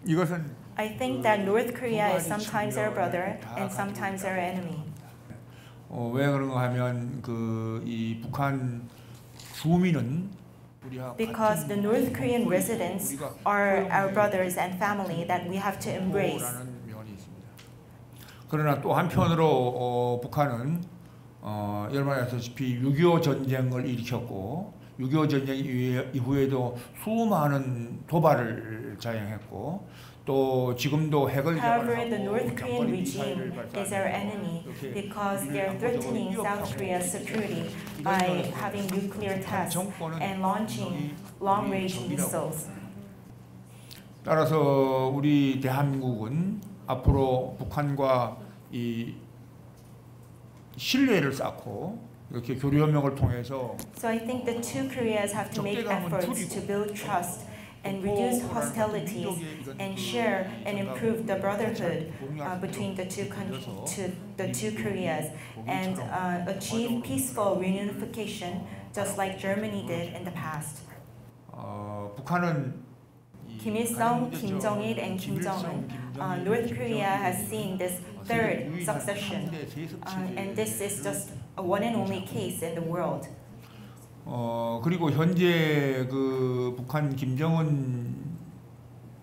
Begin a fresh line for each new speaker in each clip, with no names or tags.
이것은
I think that North Korea is sometimes our brother and sometimes our enemy.
왜 그런가 하면 이 북한 주민은
Because the North Korean residents are our brothers and family that we have to embrace.
그러나 또 한편으로 북한은 여러분 아시다시피 6.25 전쟁을 일으켰고 6.25 전쟁 이후에도 수많은 도발을 자행했고 또 지금도 핵을
However, the North Korean regime is our enemy because they are threatening South Korea's security by having nuclear tests and launching long-range missiles.
따라서 우리 대한민국은 앞으로 북한과 이 신뢰를 쌓고 이렇게 교류협력을 통해서
So I think the two Koreas have to make efforts to build trust and reduce hostilities and share and improve the brotherhood between the two Koreas and achieve peaceful reunification just like Germany did in the past.
북한은
Kim Il-sung, Kim Jong-il, and Kim Jong-un, North Korea has seen this third succession, and this is just a one and only case in the world.
그리고 현재 북한 김정은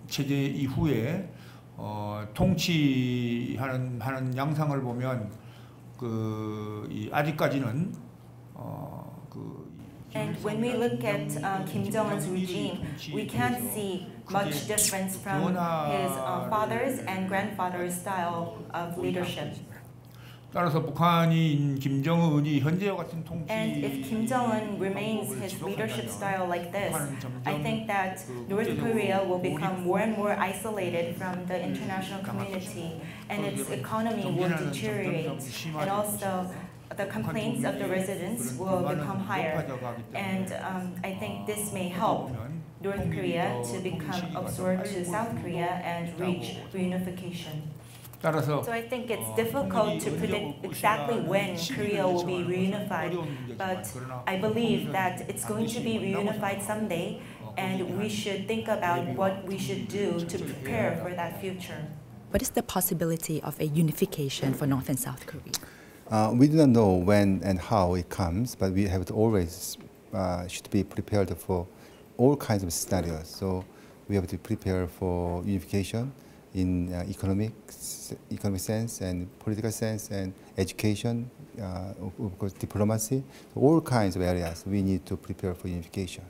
체제 이후에 통치하는 양상을 보면 아직까지는
And when we look at Kim Jong-un's regime, we can't see much difference from his father's and grandfather's style of leadership.
따라서 북한인 김정은이 현재와 같은 통치
And if Kim Jong-un remains his leadership style like this, I think that North Korea will become more and more isolated from the international community, and its economy will deteriorate, and also the complaints of the residents will become higher. And I think this may help North Korea to become absorbed to South Korea and reach reunification. So I think it's difficult to predict exactly when Korea will be reunified, but I believe that it's going to be reunified someday, and we should think about what we should do to prepare for that future.
What is the possibility of a unification for North and South Korea?
We do not know when and how it comes, but we have to always should be prepared for all kinds of scenarios. So we have to prepare for unification in economic sense and political sense and education, of course diplomacy, all kinds of areas we need to prepare for unification.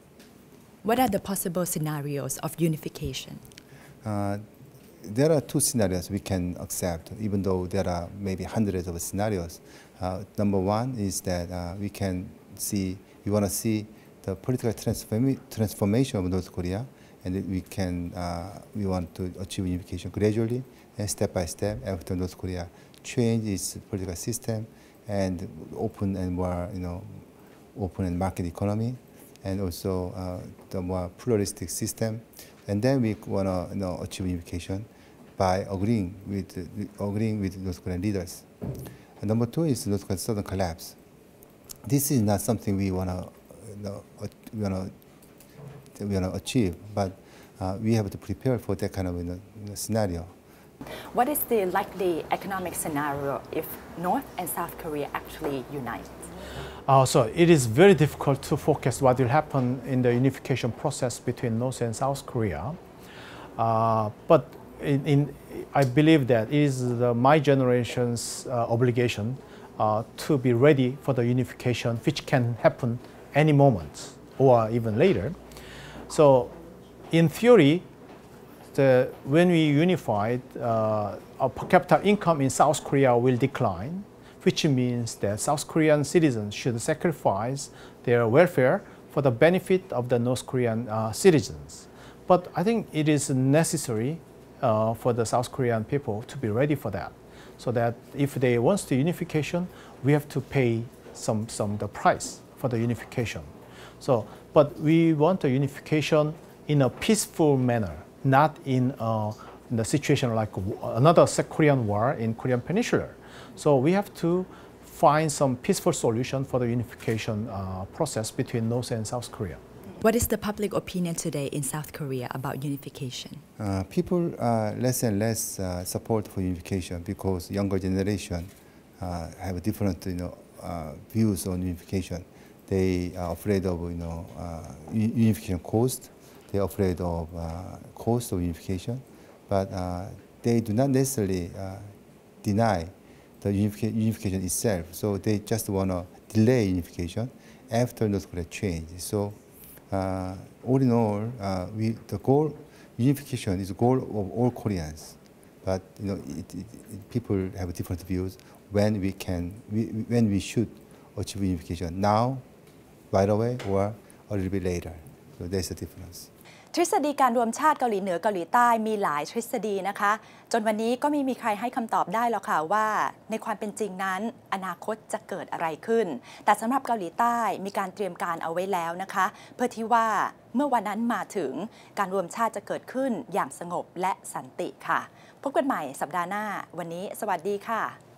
What are the possible scenarios of unification?
There are two scenarios we can accept, even though there are maybe hundreds of scenarios. Number one is that we want to see the political transformation of North Korea, and we want to achieve unification gradually and step by step after North Korea change its political system and open and more, open and market economy, and also the more pluralistic system. And then we want to achieve unification by agreeing with North Korean leaders. And number two is North Korea's sudden collapse. This is not something we want to achieve, but we have to prepare for that kind of scenario.
What is the likely economic scenario if North and South Korea actually unite?
So it is very difficult to forecast what will happen in the unification process between North and South Korea. But I believe that it is my generation's obligation to be ready for the unification, which can happen any moment or even later. So in theory, when we unified, our per capita income in South Korea will decline, which means that South Korean citizens should sacrifice their welfare for the benefit of the North Korean citizens. But I think it is necessary for the South Korean people to be ready for that, so that if they want the unification, we have to pay the price for the unification. So, but we want the unification in a peaceful manner, not in the situation like another Korean war in Korean Peninsula. So we have to find some peaceful solution for the unification process between North and South Korea.
What is the public opinion today in South Korea about unification?
People less and less support for unification because younger generation have different views on unification. They are afraid of unification cost. They are afraid of cost of unification, but they do not necessarily deny the unification itself. So they just want to delay unification after North Korea change. So all in all, the goal unification is the goal of all Koreans. But people have different views when we should achieve unification now, right away, or a little bit later. So there's a difference.
ทฤษฎีการรวมชาติเกาหลีเหนือเกาหลีใต้มีหลายทฤษฎีนะคะจนวันนี้ก็ไม่มีใครให้คำตอบได้หรอกค่ะว่าในความเป็นจริงนั้นอนาคตจะเกิดอะไรขึ้นแต่สำหรับเกาหลีใต้มีการเตรียมการเอาไว้แล้วนะคะเพื่อที่ว่าเมื่อวันนั้นมาถึงการรวมชาติจะเกิดขึ้นอย่างสงบและสันติค่ะพบกันใหม่สัปดาห์หน้าวันนี้สวัสดีค่ะ